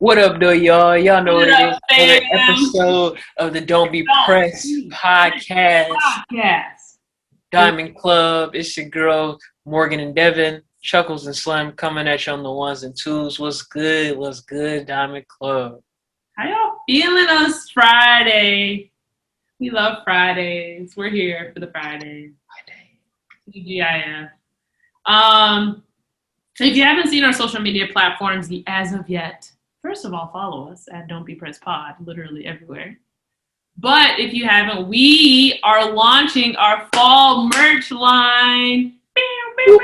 What up, though, y'all? Y'all know what What it up, is. Another fam? episode of the Don't Be Don't Pressed be podcast. podcast. Diamond Club. It's your girl, Morgan and Devin. Chuckles and Slim coming at you on the ones and twos. What's good? What's good, Diamond Club? How y'all feeling on this Friday? We love Fridays. We're here for the Fridays. TGIF. So if you haven't seen our social media platforms as of yet, first of all, follow us at Don't Be Pressed Pod, literally everywhere. But if you haven't, we are launching our fall merch line. Yes,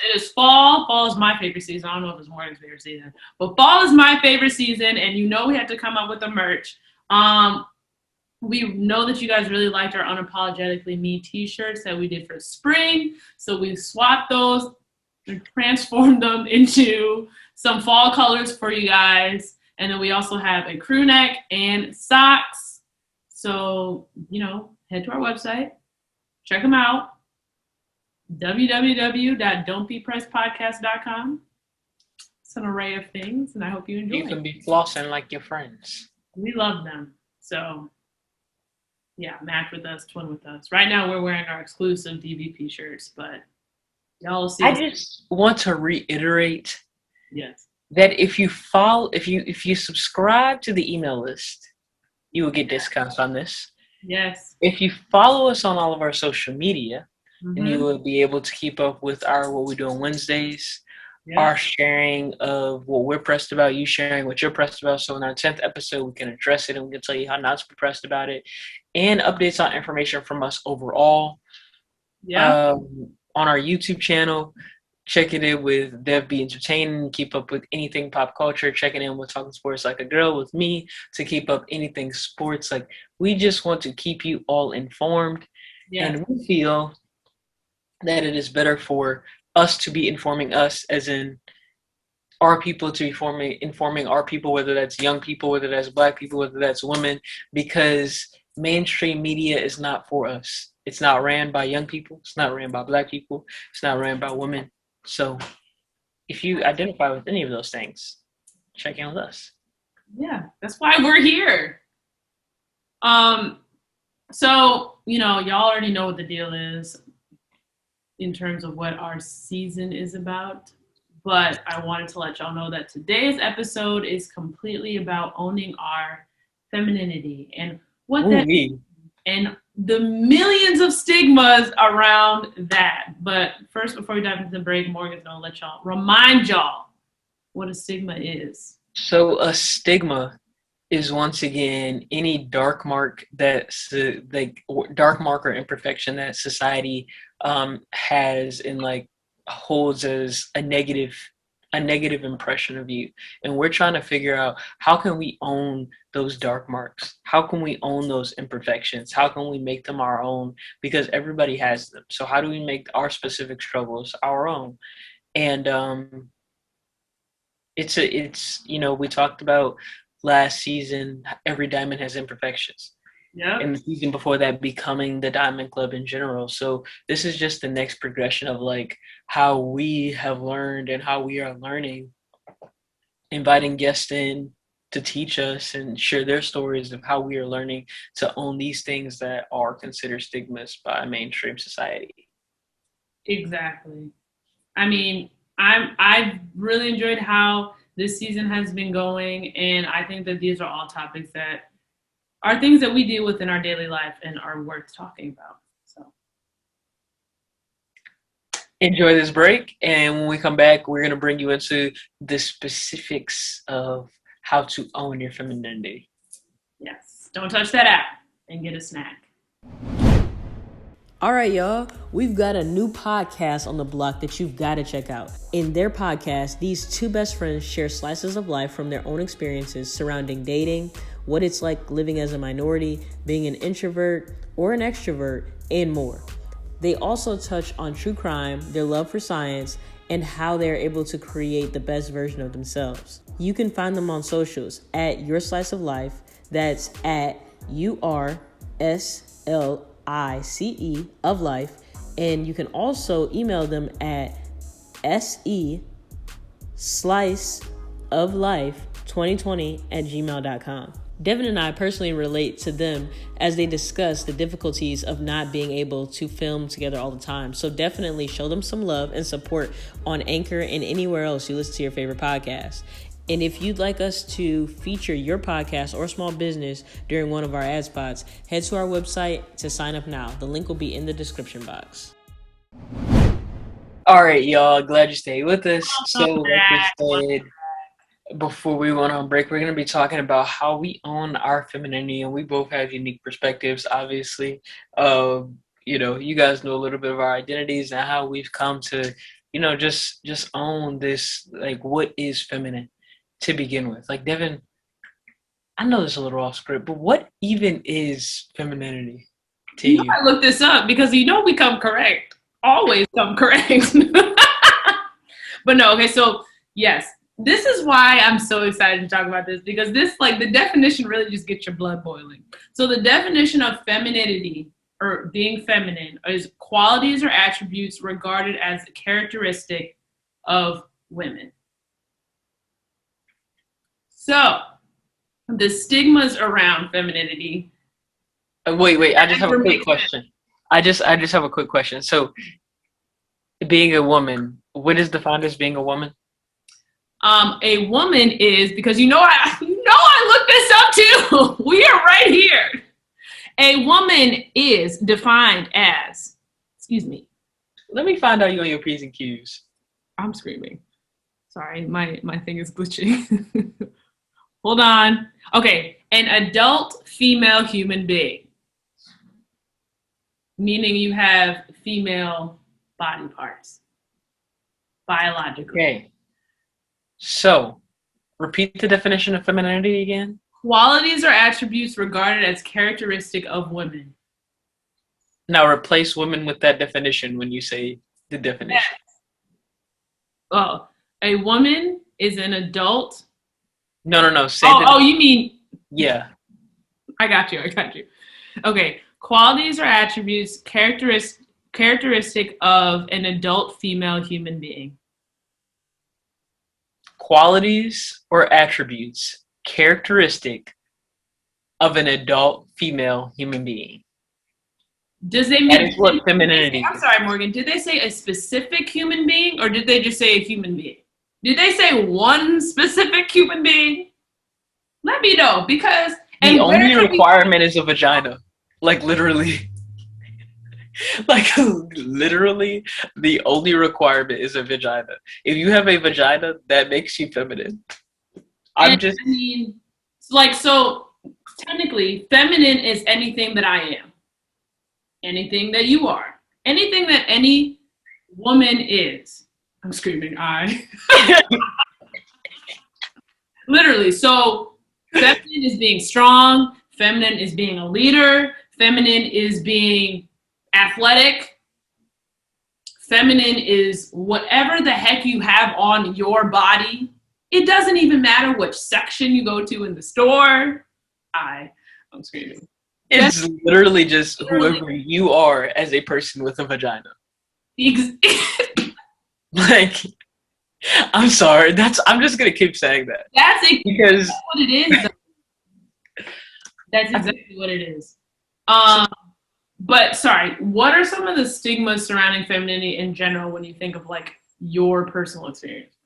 it is fall. Fall is my favorite season. I don't know if it's Morgan's favorite season, but fall is my favorite season, and you know we have to come up with the merch. We know that you guys really liked our Unapologetically Me t-shirts that we did for spring, so we swapped those and transformed them into some fall colors for you guys. And then we also have a crew neck and socks. So, head to our website, check them out, www.don'tbepressedpodcast.com. It's an array of things, and I hope you enjoy it. You can be flossing like your friends. We love them. So, yeah, match with us, twin with us. Right now, we're wearing our exclusive DVP shirts, but y'all will see. I just want to reiterate Yes. that if you subscribe to the email list, you will get discounts on this. Yes. If you follow us on all of our social media, and you will be able to keep up with what we do on Wednesdays, our sharing of what we're pressed about, you sharing what you're pressed about. So in our 10th episode, we can address it and we can tell you how not to be pressed about it, and updates on information from us overall. Yeah. On our YouTube channel, checking in with Dev Be Entertaining, keep up with anything pop culture, checking in with Talking Sports Like a Girl with me to keep up anything sports. Like, we just want to keep you all informed. Yes. And we feel that it is better for us to be informing us, as in our people to be informing our people, whether that's young people, whether that's black people, whether that's women, because mainstream media is not for us. It's not ran by young people. It's not ran by black people. It's not ran by women. So if you identify with any of those things, check in with us. Yeah, that's why we're here. So, y'all already know what the deal is in terms of what our season is about. But I wanted to let y'all know that today's episode is completely about owning our femininity and what that is, and the millions of stigmas around that. But first, before we dive into the break, Morgan's gonna remind y'all what a stigma is. So a stigma is, once again, any dark mark dark mark or imperfection that society has and holds as a negative impression of you. And we're trying to figure out, how can we own those dark marks? How can we own those imperfections? How can we make them our own? Because everybody has them. So how do we make our specific struggles our own? And it's we talked about last season, every diamond has imperfections. Yeah. And the season before that, becoming the Diamond Club in general. So this is just the next progression of how we have learned and how we are learning, inviting guests in to teach us and share their stories of how we are learning to own these things that are considered stigmas by mainstream society. Exactly. I mean, I've really enjoyed how this season has been going, and I think that these are all topics that are things that we deal with in our daily life and are worth talking about. So enjoy this break, and when we come back, we're going to bring you into the specifics of how to own your femininity. Yes. Don't touch that app and get a snack. All right, y'all, we've got a new podcast on the block that you've got to check out. In their podcast, these two best friends share slices of life from their own experiences surrounding dating, what it's like living as a minority, being an introvert or an extrovert, and more. They also touch on true crime, their love for science, and how they're able to create the best version of themselves. You can find them on socials at Your Slice of Life. That's at URSLICE of life. And you can also email them at SESlice oflife2020@gmail.com. Devin and I personally relate to them as they discuss the difficulties of not being able to film together all the time. So definitely show them some love and support on Anchor and anywhere else you listen to your favorite podcast. And if you'd like us to feature your podcast or small business during one of our ad spots, head to our website to sign up now. The link will be in the description box. All right, y'all. Glad you stayed with us. So, like we said before we went on break, we're going to be talking about how we own our femininity, and we both have unique perspectives, obviously. You guys know a little bit of our identities and how we've come to, just own this, like, what is feminine to begin with. Like, Devin, I know this is a little off script, but what even is femininity to you? I looked this up because we come correct. Always come correct. But no, okay, so yes. This is why I'm so excited to talk about this, because this, like, the definition really just gets your blood boiling. So the definition of femininity, or being feminine, is qualities or attributes regarded as a characteristic of women. So the stigmas around femininity. Wait, I just have a quick question. I just have a quick question. So being a woman, what is defined as being a woman? A woman is, because I looked this up too. We are right here. A woman is defined as, excuse me. Let me find out you on your P's and Q's. I'm screaming. Sorry, my thing is glitching. Hold on. Okay, an adult female human being. Meaning you have female body parts. Biologically. Okay. So, repeat the definition of femininity again. Qualities or attributes regarded as characteristic of women. Now replace women with that definition when you say the definition. Yes. Oh, a woman is an adult. No. You mean? Yeah. I got you. Okay. Qualities or attributes characteristic of an adult female human being. Qualities or attributes characteristic of an adult female human being. Does they mean that is what femininity is? I'm sorry, Morgan. Did they say a specific human being, or did they just say a human being? Did they say one specific human being? Let me know, because the only requirement is a vagina. Like, literally. Like, literally, the only requirement is a vagina. If you have a vagina, that makes you feminine. So technically, feminine is anything that I am. Anything that you are. Anything that any woman is. I'm screaming, I. Literally, so feminine is being strong. Feminine is being a leader. Feminine is being athletic. Feminine is whatever the heck you have on your body. It doesn't even matter which section you go to in the store. I'm screaming. It's literally just whoever you are as a person with a vagina. Like, I'm sorry. I'm just gonna keep saying that. That's exactly what it is. That's exactly what it is. But sorry, what are some of the stigmas surrounding femininity in general when you think of, like, your personal experience?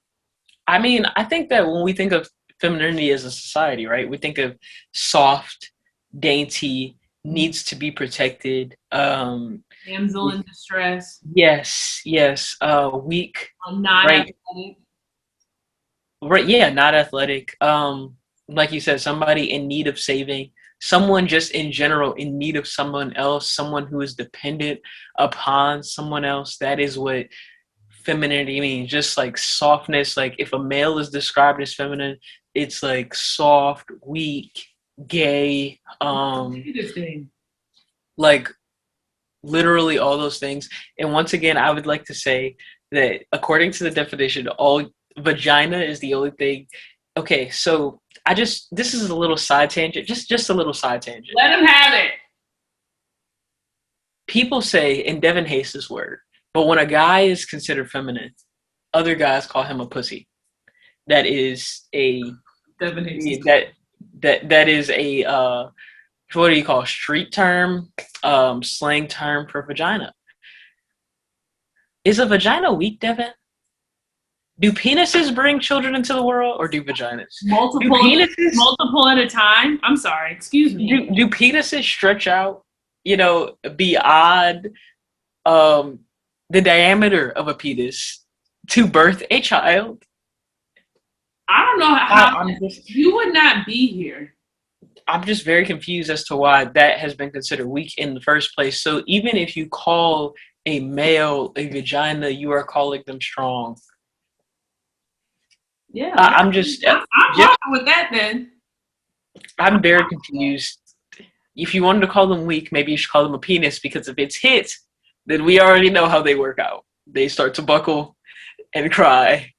I mean, I think that when we think of femininity as a society, right, we think of soft, dainty, needs to be protected. Damsel in distress. Yes. Weak. Not athletic. Right, yeah, not athletic. Like you said, somebody in need of saving. Someone just in general in need of someone else, someone who is dependent upon someone else. That is what femininity means. Just like softness. Like, if a male is described as feminine, it's like soft, weak, gay, like literally all those things. And once again, I would like to say that according to the definition, all vagina is the only thing. Okay, so this is a little side tangent, just a little side tangent. Let him have it. People say, and Devin hates this word, but when a guy is considered feminine, other guys call him a pussy. that is a Definition. that is a what do you call street term, slang term for vagina. Is a vagina weak, Devin? Do penises bring children into the world, or do vaginas? Multiple at a time. I'm sorry. Excuse me. Do penises stretch out, beyond the diameter of a penis to birth a child? I don't know how you would not be here. I'm just very confused as to why that has been considered weak in the first place. So even if you call a male a vagina, you are calling them strong. Yeah, I'm rocking with that then. I'm very confused. If you wanted to call them weak, maybe you should call them a penis, because if it's hit, then we already know how they work out. They start to buckle and cry.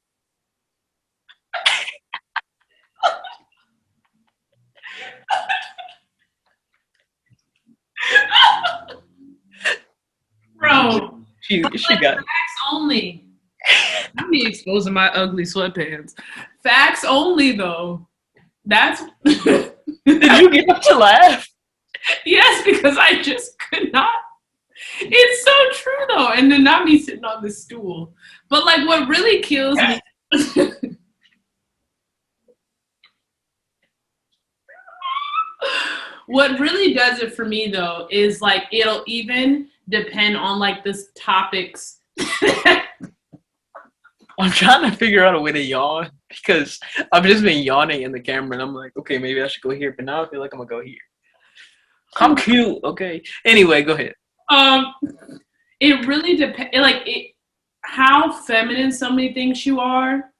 Bro, she got facts only. I'm be exposing my ugly sweatpants. Facts only, though. That's. Did you get up to laugh? Yes, because I just could not. It's so true, though, and then not me sitting on the stool. But like, what really kills me. What really does it for me, though, is like it'll even depend on like the topics. I'm trying to figure out a way to yawn, because I've just been yawning in the camera, and I'm like, okay, maybe I should go here, but now I feel like I'm gonna go here. I'm cute, okay. Anyway, go ahead. It really depends. How feminine somebody thinks you are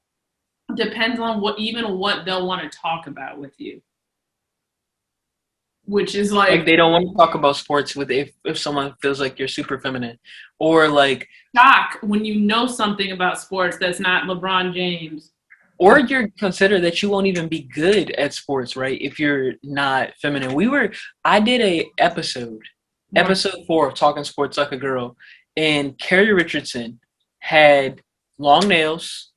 depends on what they'll want to talk about with you. Which is like they don't want to talk about sports with if someone feels like you're super feminine, or like shock when you know something about sports that's not LeBron James, or you're consider that you won't even be good at sports, right? If you're not feminine. I did a episode 4 of Talking Sports Like a Girl, and Carrie Richardson had long nails.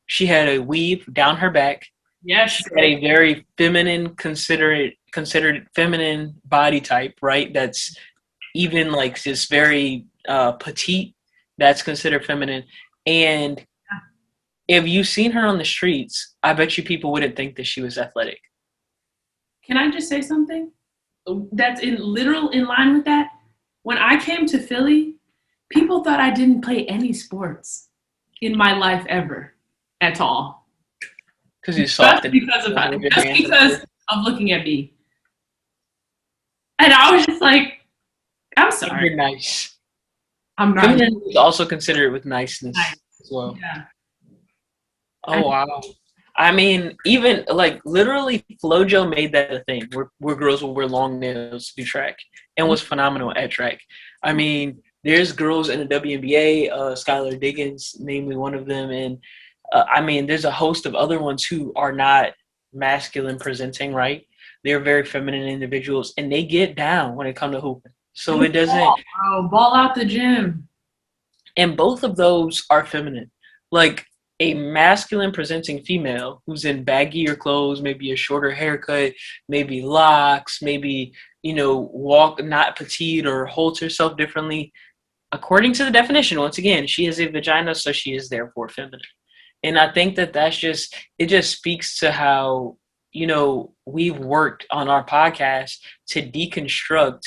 She had a weave down her back. Yes, she had a very feminine, considered feminine body type, right? That's even like this very petite. That's considered feminine. And if you've seen her on the streets, I bet you people wouldn't think that she was athletic. Can I just say something that's in line with that? When I came to Philly, people thought I didn't play any sports in my life ever at all. Because you soft just because of looking at me. And I was just like, I'm sorry. You're nice. I'm not. Feminine is also considered with niceness as well. Yeah. Oh, wow. I mean, even like literally FloJo made that a thing where girls will wear long nails to do track, and was phenomenal at track. I mean, there's girls in the WNBA, Skylar Diggins, namely one of them, and I mean, there's a host of other ones who are not masculine presenting, right? They're very feminine individuals, and they get down when it comes to hooping. So it doesn't. Ball out the gym. And both of those are feminine. Like a masculine presenting female who's in baggier clothes, maybe a shorter haircut, maybe locks, maybe, walk not petite or holds herself differently. According to the definition, once again, she has a vagina, so she is therefore feminine. And I think it just speaks to how, we've worked on our podcast to deconstruct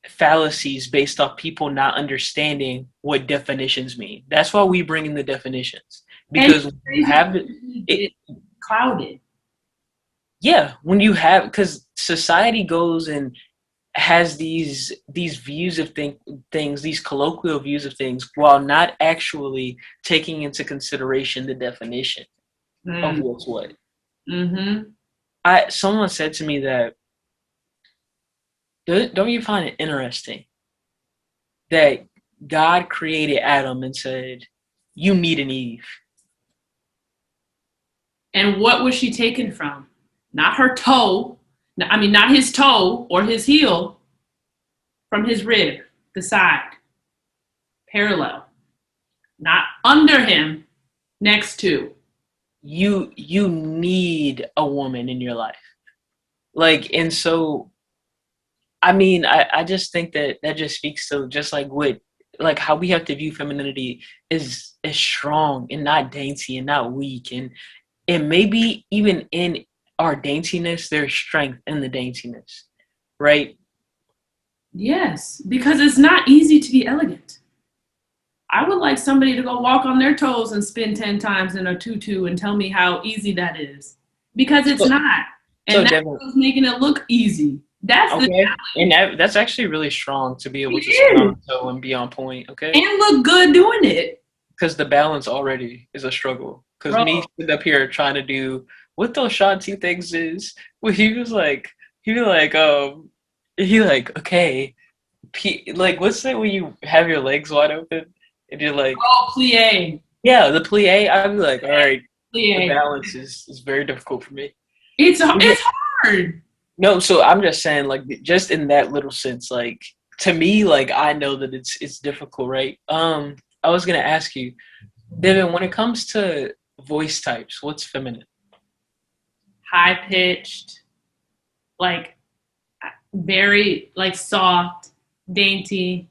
fallacies based off people not understanding what definitions mean. That's why we bring in the definitions, because you have it clouded. Yeah, because society goes and has these views of things, these colloquial views of things, while not actually taking into consideration the definition of what's what. Mm-hmm. Someone said to me that, don't you find it interesting that God created Adam and said, you need an Eve? And what was she taken from? Not her toe. I mean, not his toe or his heel. From his rib, the side. Parallel. Not under him, next to. you need a woman in your life. Like, and so I mean, I just think that that just speaks to just like what, like how we have to view femininity is strong and not dainty and not weak, and maybe even in our daintiness there's strength in the daintiness, right? Yes, because it's not easy to be elegant. I would like somebody to go walk on their toes and spin 10 times in a tutu and tell me how easy that is. Because it's So not. so And that's Devin, what's making it look easy. That's the okay, and that's actually really strong to be able to spin it on is. a toe and be on point, okay? And look good doing it. Because the balance already is a struggle. Because Bro, me sitting up here trying to do what those Shanti things is, well, he was like, he like, okay, like, what's it when you have your legs wide open and you're like, oh, plie. yeah, the plie. I'd be like, all right, the Plie. balance is very difficult for me. It's hard. No, so I'm just saying, like, just in that little sense, like, to me, like, I know that it's difficult, right? I was gonna ask you, Devin, when it comes to voice types, what's feminine? High pitched, like very like soft, dainty,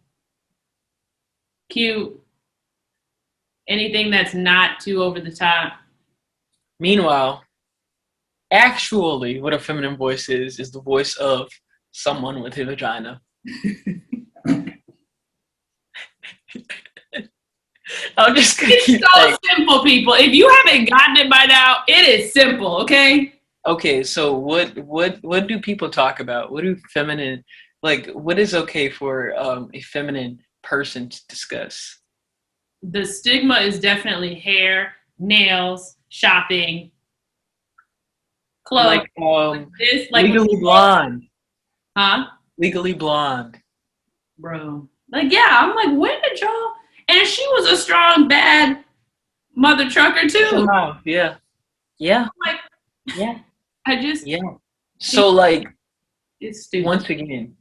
cute, anything that's not too over the top. Meanwhile, actually, what a feminine voice is the voice of someone with a vagina. I'm just gonna It's keep so saying. simple, people. If you haven't gotten it by now, it is simple, okay? Okay, so what do people talk about? What do feminine, like, what is okay for a feminine person to discuss? The stigma is definitely hair, nails, shopping, clothes, Like this, like, legally blonde, huh? legally blonde. Bro. Like, yeah, I'm like, when did y'all? And she was a strong, bad mother trucker, too. Somehow, yeah, yeah, Like, yeah, I just yeah. think So like it's stupid. once again,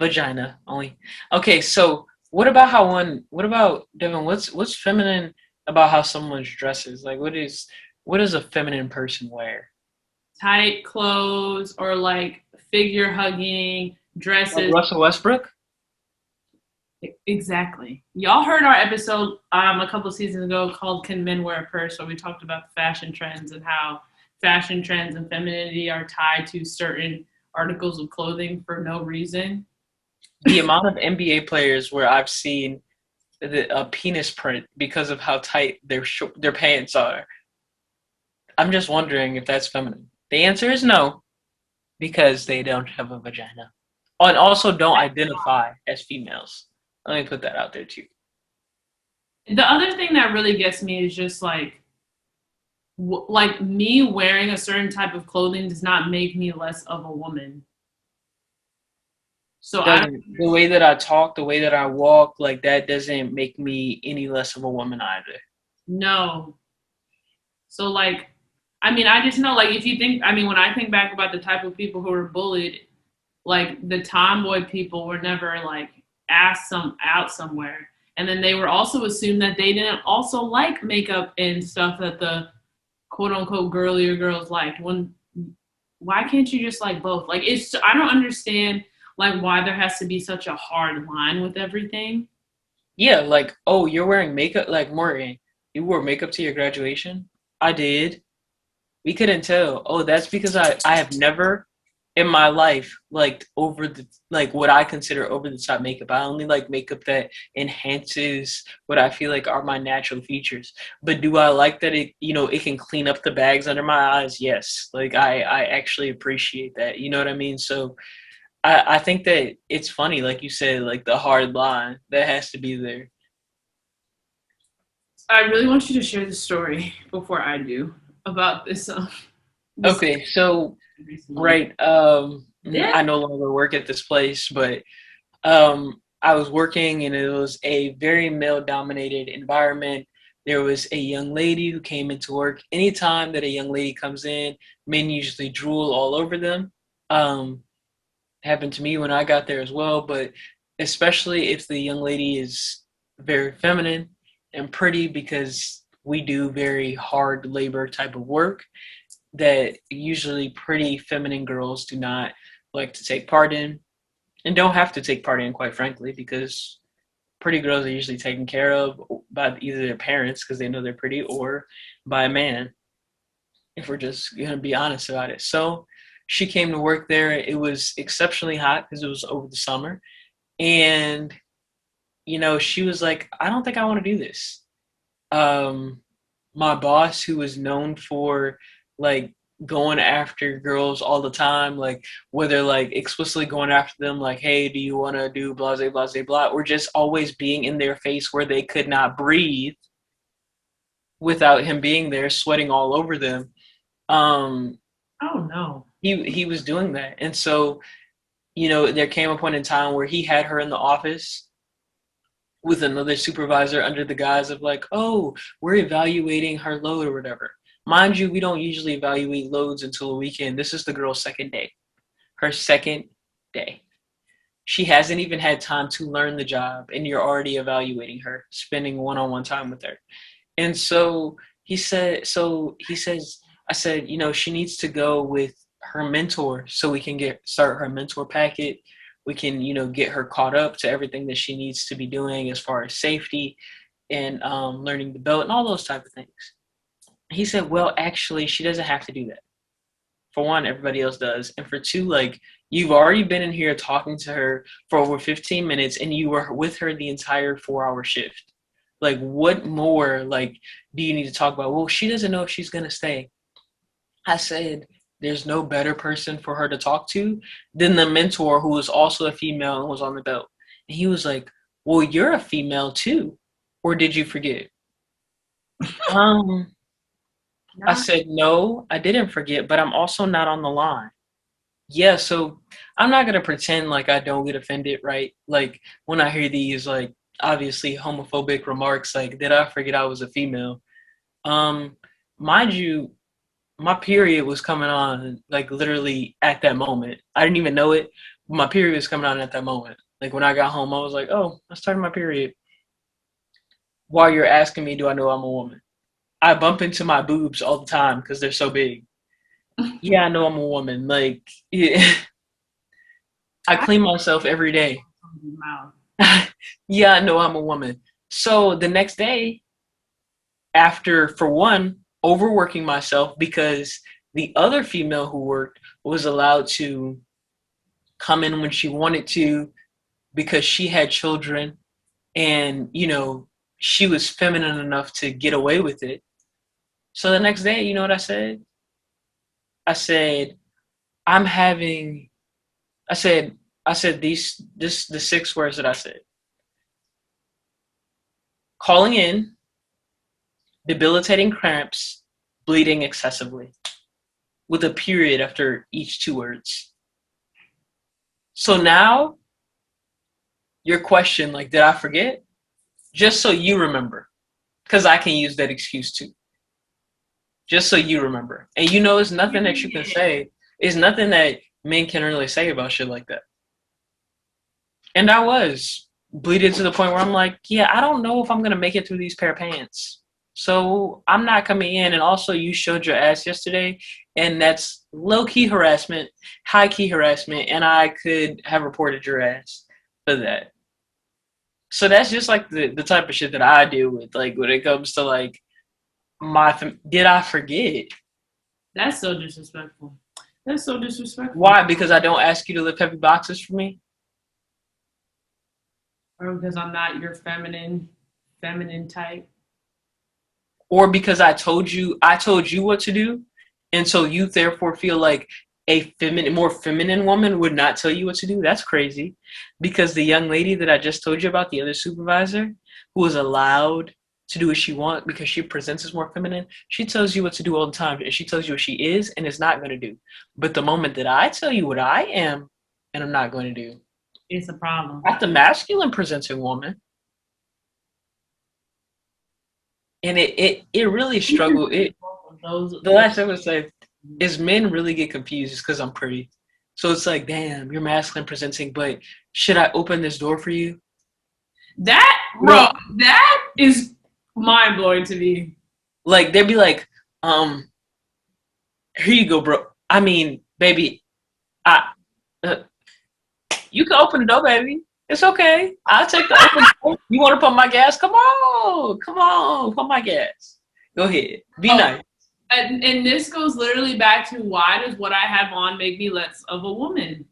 vagina only. Okay, so what about how one? What about Devin? What's feminine about how someone dresses? Like, what does a feminine person wear? Tight clothes or like figure hugging Like dresses. Russell Westbrook? Exactly. Y'all heard our episode a couple seasons ago called "Can Men Wear a Purse?" where we talked about the fashion trends and how fashion trends and femininity are tied to certain articles of clothing for no reason. The amount of NBA players where I've seen a penis print because of how tight their pants are. I'm just wondering if that's feminine. The answer is no, because they don't have a vagina. Oh, and also don't identify as females. Let me put that out there too. The other thing that really gets me is just like me wearing a certain type of clothing does not make me less of a woman. So I don't Doesn't the way that I talk, the way that I walk, like that doesn't make me any less of a woman either. know. So like, I mean, I just know like if you think, I mean, when I think back about the type of people who were bullied, like the tomboy people were never like asked out somewhere, and then they were also assumed that they didn't also like makeup and stuff that the quote unquote girlier girls liked. When why can't you just like both? Like it's I don't understand like why there has to be such a hard line with everything. Yeah, like, oh, you're wearing makeup, like Morgan, you wore makeup to your graduation? I did. We couldn't tell. Oh, that's because I have never in my life liked over the like what I consider over the top makeup. I only like makeup that enhances what I feel like are my natural features. But do I like that it can clean up the bags under my eyes? Yes. Like I actually appreciate that. You know what I mean? So I think that it's funny, like you said, like the hard line that has to be there. I really want you to share the story before I do about this Okay, so recently. right, Yeah. I no longer work at this place, but I was working and it was a very male dominated environment. There was a young lady who came into work. Anytime that a young lady comes in, men usually drool all over them. Um, happened to me when I got there as well, but especially if the young lady is very feminine and pretty, because we do very hard labor type of work that usually pretty feminine girls do not like to take part in, and don't have to take part in, quite frankly, because pretty girls are usually taken care of by either their parents because they know they're pretty, or by a man, if we're just going to be honest about it. So she came to work there. It was exceptionally hot because it was over the summer. And, she was like, I don't think I want to do this. My boss, who was known for like going after girls all the time, like whether like explicitly going after them, like, hey, do you want to do blah, blah, blah, blah, or just always being in their face where they could not breathe without him being there, sweating all over them. Oh no. He was doing that. And so, there came a point in time where he had her in the office with another supervisor under the guise of like, oh, we're evaluating her load or whatever. Mind you, we don't usually evaluate loads until a weekend. This is the girl's second day. Her second day. She hasn't even had time to learn the job, and you're already evaluating her, spending one-on-one time with her. And so he says, I said, she needs to go with her mentor so we can start her mentor packet. We can, get her caught up to everything that she needs to be doing as far as safety and learning the belt and all those type of things. He said, well, actually, she doesn't have to do that. For one, everybody else does. And for two, like, you've already been in here talking to her for over 15 minutes and you were with her the entire 4-hour shift. Like, what more, like, do you need to talk about? Well, she doesn't know if she's going to stay. I said, there's no better person for her to talk to than the mentor, who was also a female and was on the belt. And he was like, well, you're a female too. Or did you forget? I said, no, I didn't forget, but I'm also not on the line. Yeah, so I'm not going to pretend like I don't get offended, right? Like, when I hear these, like, obviously homophobic remarks, like, did I forget I was a female? Mind you, my period was coming on, like, literally at that moment. I didn't even know it, but my period was coming on at that moment. Like, when I got home, I was like, oh, I started my period. While you're asking me, do I know I'm a woman? I bump into my boobs all the time because they're so big. Yeah, I know I'm a woman. Like, yeah. I clean myself every day. Yeah, I know I'm a woman. So the next day, after, for one, overworking myself because the other female who worked was allowed to come in when she wanted to because she had children and, she was feminine enough to get away with it. So the next day, you know what I said? I said the 6 words that I said. Calling in, debilitating cramps, bleeding excessively, with a period after each 2 words. So now, your question, like, did I forget? Just so you remember, because I can use that excuse too. Just so you remember. And it's nothing that you can say. It's nothing that men can really say about shit like that. And I was bleeding to the point where I'm like, yeah, I don't know if I'm going to make it through these pair of pants. So I'm not coming in. And also, you showed your ass yesterday, and that's low-key harassment, high-key harassment, and I could have reported your ass for that. So that's just like the type of shit that I deal with, like, when it comes to, like, did I forget? That's so disrespectful. That's so disrespectful. Why? Because I don't ask you to lift heavy boxes for me? Or because I'm not your feminine type? Or because I told you what to do, and so you therefore feel like a more feminine woman would not tell you what to do? That's crazy. Because the young lady that I just told you about, the other supervisor, who was allowed to do what she wants because she presents as more feminine, she tells you what to do all the time, and she tells you what she is and is not going to do. But the moment that I tell you what I am and I'm not going to do, it's a problem. Not the masculine presenting woman. And it really struggled. The last thing I would say is men really get confused because I'm pretty. So it's like, damn, you're masculine presenting, but should I open this door for you? That is mind blowing to me. Like they'd be like, here you go, bro. I mean, baby, I uh, you can open the door, baby. It's okay. I'll take the open door. You want to pump my gas? Come on, pump my gas. Go ahead. Be Oh, nice. and this goes literally back to, why does what I have on make me less of a woman?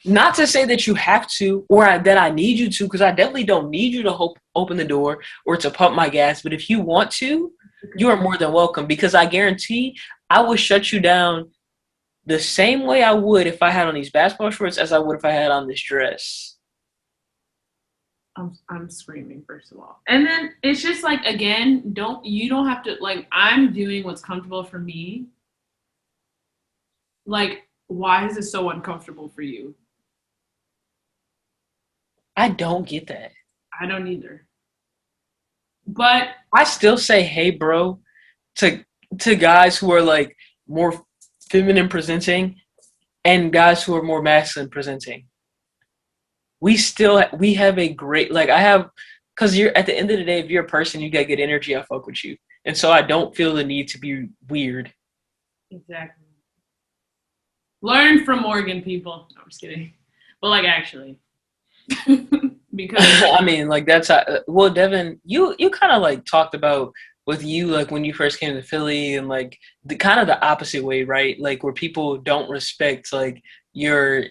Not to say that you have to or that I need you to, because I definitely don't need you to open the door or to pump my gas. But if you want to, you are more than welcome, because I guarantee I will shut you down the same way I would if I had on these basketball shorts as I would if I had on this dress. I'm screaming, first of all. And then it's just like, again, you don't have to, like, I'm doing what's comfortable for me. Like, why is it so uncomfortable for you? I don't get that. I don't either. But I still say, hey, bro, to guys who are like more feminine presenting and guys who are more masculine presenting. We have a great, like, I have, because you're, at the end of the day, if you're a person, you got good energy, I fuck with you. And so I don't feel the need to be weird. exactly. Learn from Morgan, people. No, I'm just kidding. But like, actually. Because I mean, like, that's how, well, Devin, you kind of like talked about with you, like when you first came to Philly, and like the kind of the opposite way, right? Like where people don't respect like your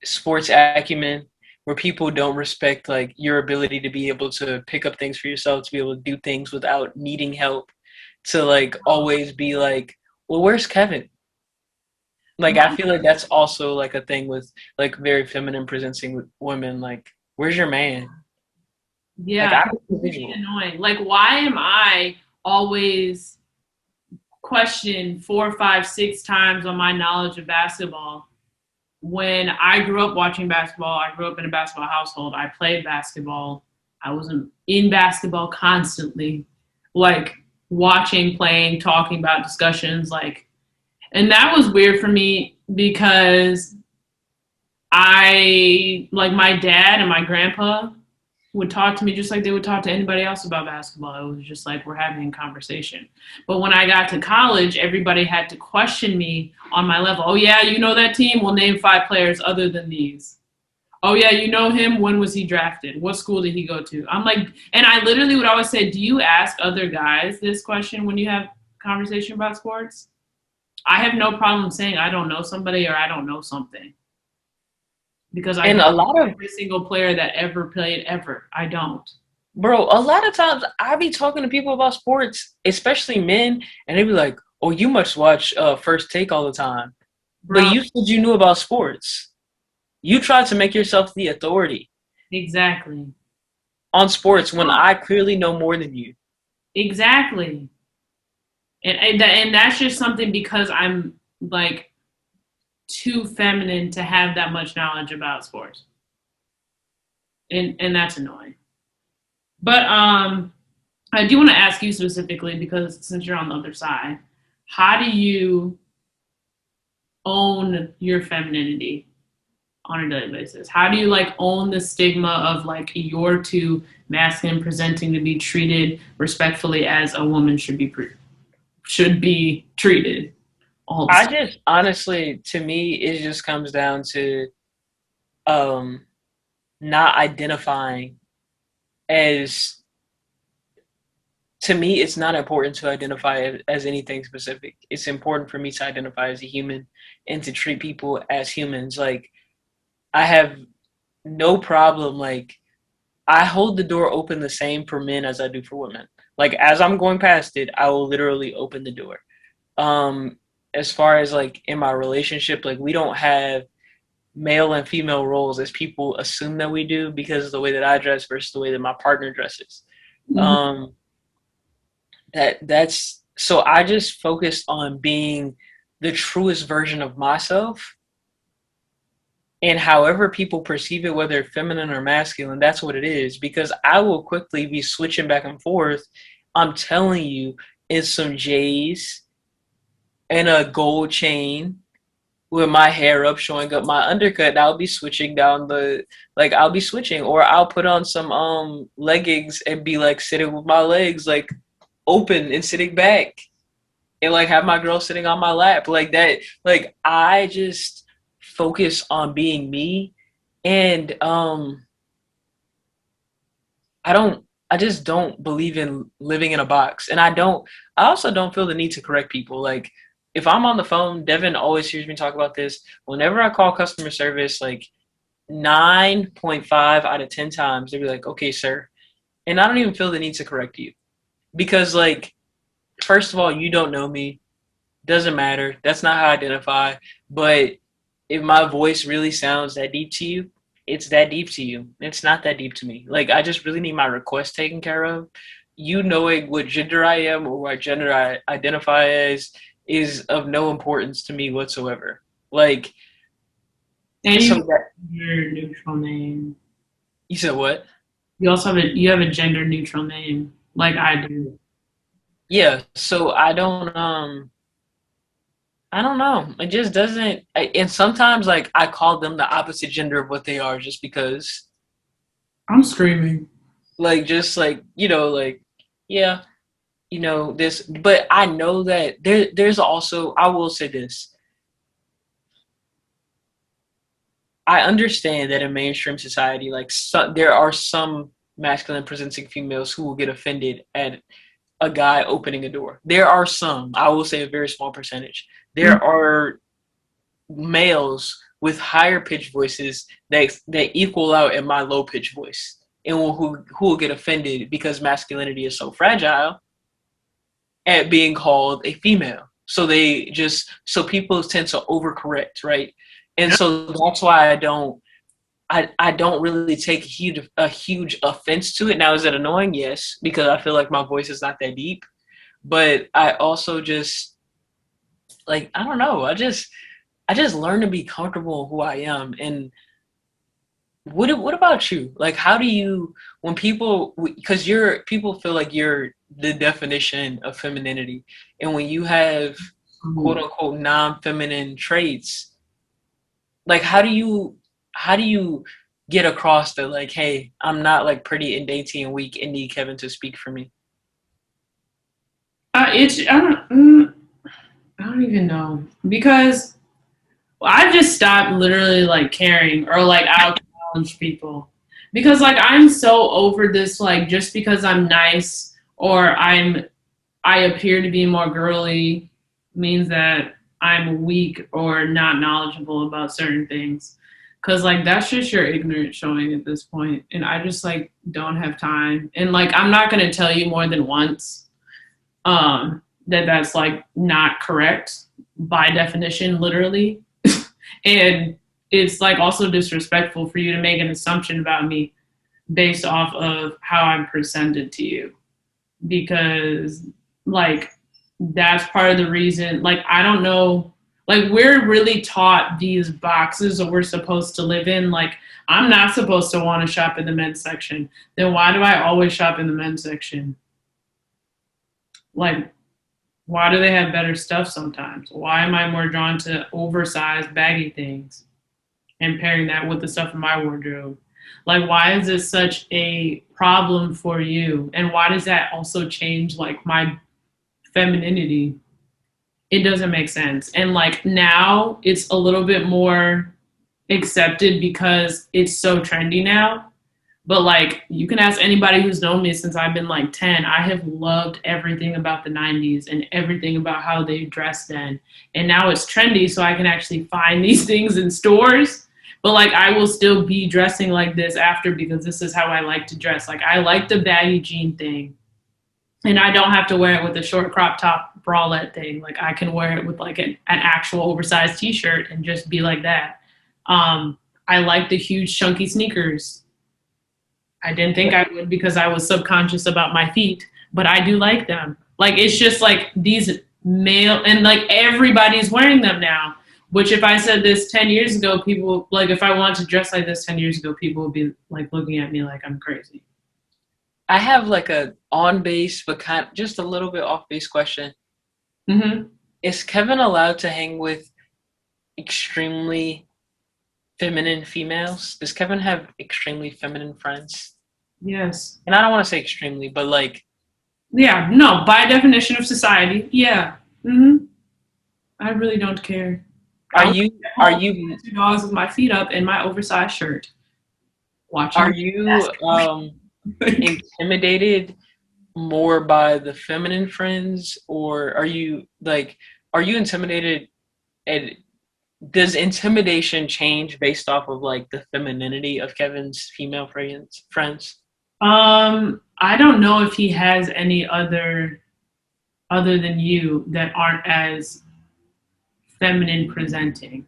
sports acumen, where people don't respect like your ability to be able to pick up things for yourself, to be able to do things without needing help, to like always be like, well, where's Kevin? Like I feel like that's also like a thing with like very feminine presenting women. Like, where's your man? Like yeah, I'm a it's visual. annoying. Like, why am I always questioned 4, 5, 6 times on my knowledge of basketball? When I grew up watching basketball, I grew up in a basketball household. I played basketball. I was in basketball constantly, like watching, playing, talking about discussions, like, and that was weird for me because I, like, my dad and my grandpa would talk to me just like they would talk to anybody else about basketball. It was just like we're having a conversation. But when I got to college, everybody had to question me on my level. Oh, yeah, you know that team? Well, name 5 players other than these. Oh, yeah, you know him? When was he drafted? What school did he go to? I'm like, and I literally would always say, do you ask other guys this question when you have conversation about sports? I have no problem saying I don't know somebody or I don't know something. Because I And don't a know lot of, every single player that ever played ever. I don't. bro, a lot of times I be talking to people about sports, especially men, and they be like, "Oh, you must watch First Take all the time." But Bro, you said you knew about sports. You tried to make yourself the authority exactly. on sports when I clearly know more than you. Exactly. And that's just something because I'm like too feminine to have that much knowledge about sports. And that's annoying. But I do want to ask you specifically, because since you're on the other side, how do you own your femininity on a daily basis? How do you like own the stigma of like you're too masculine presenting to be treated respectfully as a woman should be treated all the I time? just honestly, to me, it just comes down to um not identifying as, to me, it's not important to identify as anything specific. It's important for me to identify as a human and to treat people as humans. Like, I have no problem. Like, I hold the door open the same for men as I do for women. Like, as I'm going past it, I will literally open the door. Um, as far as like in my relationship, like we don't have male and female roles as people assume that we do because of the way that I dress versus the way that my partner dresses. Mhm. Um, that's so I just focused on being the truest version of myself, and however people perceive it, whether feminine or masculine, that's what it is, because I will quickly be switching back and forth. I'm telling you, in some J's and a gold chain with my hair up, showing up my undercut, and I'll be switching down the, like I'll be switching, or I'll put on some leggings and be like sitting with my legs like open and sitting back and like have my girl sitting on my lap like that. Like I just focus on being me, and I just don't believe in living in a box. And I also don't feel the need to correct people. Like if I'm on the phone, Devin always hears me talk about this. Whenever I call customer service, like 9.5 out of 10 times, they'll be like, okay, sir. And I don't even feel the need to correct you. Because like, first of all, you don't know me. Doesn't matter. That's not how I identify. But if my voice really sounds that deep to you, it's that deep to you. It's not that deep to me. Like I just really need my request taken care of. You knowing what gender I am or what gender I identify as is of no importance to me whatsoever. Like, And so you that gender neutral name. you said what? You also have a gender neutral name, like I do. Yeah. So I don't know. It just doesn't. And sometimes like I call them the opposite gender of what they are just because. I'm screaming. Like just like like yeah, this, but I know that there's also, I will say this, I understand that in mainstream society, like there are some masculine presenting females who will get offended at a guy opening a door. There are some, I will say a very small percentage. There are males with higher pitched voices that equal out in my low pitched voice, and who will get offended because masculinity is so fragile at being called a female. So people tend to overcorrect, right? And so that's why I don't really take a huge offense to it. Now, is it annoying? Yes, because I feel like my voice is not that deep. But I also just like, I don't know. I just learn to be comfortable in who I am. And what about you? Like, how do you, when people, because people feel like you're the definition of femininity, and when you have quote unquote non-feminine traits, like how do you get across that, like, hey, I'm not like pretty and dainty and weak and need Kevin to speak for me? I don't even know because I just stopped literally like caring or like I'll challenge people because like I'm so over this like just because I'm nice or I appear to be more girly means that I'm weak or not knowledgeable about certain things. Cause like that's just your ignorance showing at this point. And I just like don't have time. And like I'm not gonna tell you more than once that's like not correct by definition, literally. And it's like also disrespectful for you to make an assumption about me based off of how I'm presented to you. Because like that's part of the reason, like I don't know, like we're really taught these boxes that we're supposed to live in. Like I'm not supposed to want to shop in the men's section. Then why do I always shop in the men's section? Like why do they have better stuff sometimes? Why am I more drawn to oversized, baggy things and pairing that with the stuff in my wardrobe? Like, why is this such a problem for you? And why does that also change, like, my femininity? It doesn't make sense. And, like, now it's a little bit more accepted because it's so trendy now. But like you can ask anybody who's known me since I've been like 10, I have loved everything about the 90s and everything about how they dressed then. And now it's trendy, so I can actually find these things in stores. But like I will still be dressing like this after because this is how I like to dress. Like I like the baggy jean thing. And I don't have to wear it with a short crop top bralette thing. Like I can wear it with like an actual oversized t-shirt and just be like that. I like the huge chunky sneakers. I didn't think I would because I was subconscious about my feet, but I do like them. Like, it's just like these male, and like everybody's wearing them now, which if I said this 10 years ago, people, like if I wanted to dress like this 10 years ago, people would be like looking at me like I'm crazy. I have like a on base, but just a little bit off base question. Mm-hmm. Is Kevin allowed to hang with extremely feminine females? Does Kevin have extremely feminine friends? Yes. And I don't want to say extremely, but like Yeah, no, by definition of society, yeah. I really don't care. Are I was you at are home you with 2 dogs with my feet up and my oversized shirt, are watching you basketball. intimidated more by the feminine friends, or are you intimidated, and does intimidation change based off of like the femininity of Kevin's female friends? I don't know if he has any other than you that aren't as feminine presenting,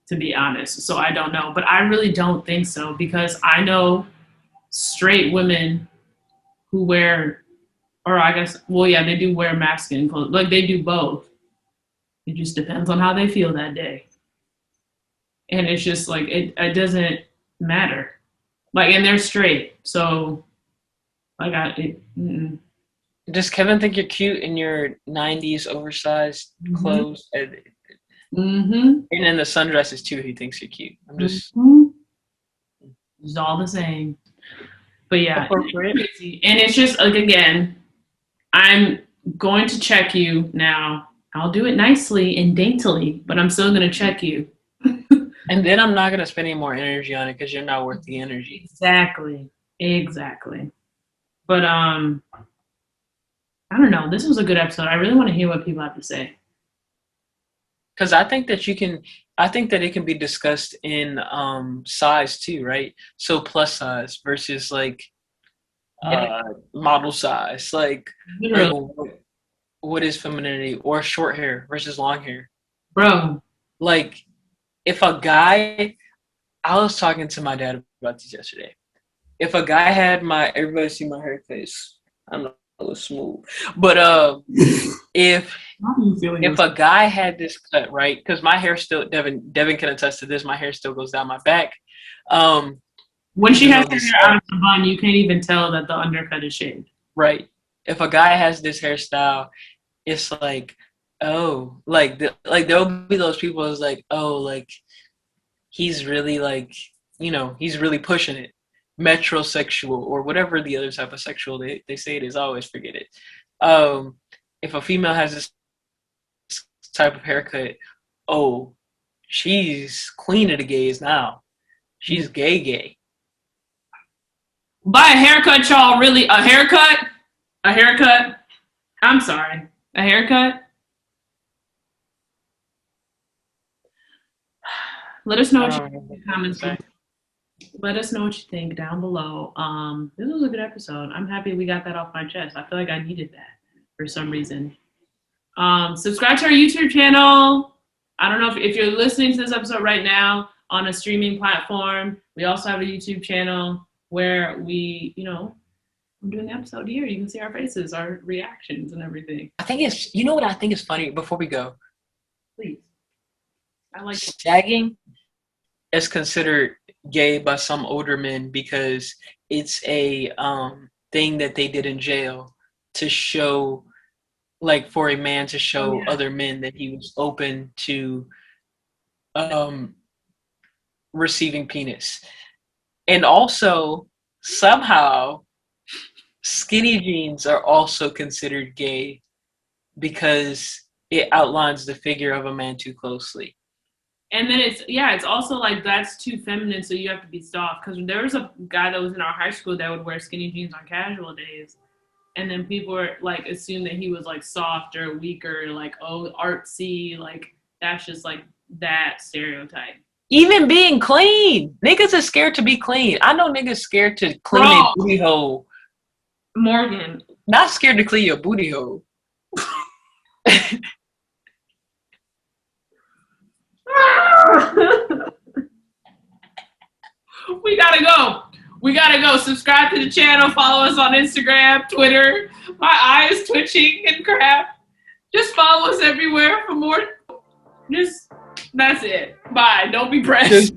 to be honest. So I don't know, but I really don't think so because I know straight women who wear, or I guess, well, yeah, they do wear masculine clothes. Like they do both. It just depends on how they feel that day. And it's just like, it doesn't matter. Like, and they're straight. So, like, Does Kevin think you're cute in your '90s oversized mm-hmm. clothes, Mm-hmm. and in the sundresses too? He thinks you're cute. I'm just Mm-hmm. It's all the same. But yeah, appropriate. it's crazy. And it's just like, again, I'm going to check you now. I'll do it nicely and daintily, but I'm still going to check you. And then I'm not gonna spend any more energy on it because you're not worth the energy. Exactly. But I don't know. This was a good episode. I really want to hear what people have to say. Because I think that it can be discussed in size too, right? So plus size versus like model size, like what is femininity, or short hair versus long hair. Bro. Like if a guy, I was talking to my dad about this yesterday. If a guy had everybody see my hair face, I don't know, it was smooth, but if a guy had this cut, right? Because my hair still, Devin can attest to this. My hair still goes down my back. When she has her hair out of the bun, you can't even tell that the undercut is shaved. Right. If a guy has this hairstyle, it's like, oh, like there'll be those people who's like, oh, like he's really like, he's really pushing it, metrosexual or whatever the other type of sexual they say it is. I always forget it. If a female has this type of haircut, oh, she's queen of the gays now. She's gay. Buy a haircut, y'all. Really, a haircut? A haircut? I'm sorry. A haircut? Let us know what you think in the comments. Let us know what you think down below. This was a good episode. I'm happy we got that off my chest. I feel like I needed that for some reason. Subscribe to our YouTube channel. I don't know if you're listening to this episode right now on a streaming platform. We also have a YouTube channel where we, I'm doing the episode here. You can see our faces, our reactions, and everything. I think what I think is funny before we go? Please. I like shagging is considered gay by some older men because it's a thing that they did in jail to show, like for a man to show other men that he was open to receiving penis. And also, somehow, skinny jeans are also considered gay because it outlines the figure of a man too closely. And then it's also like that's too feminine, so you have to be soft. Because there was a guy that was in our high school that would wear skinny jeans on casual days. And then people were like, assume that he was like softer, weaker, like, oh, artsy. Like, that's just like that stereotype. Even being clean. Niggas are scared to be clean. I know niggas scared to clean a booty hole. Morgan. Not scared to clean your booty hole. We gotta go. Subscribe to the channel. Follow us on Instagram, Twitter. My eye is twitching and crap. Just follow us everywhere for more. That's it. Bye. Don't be pressed.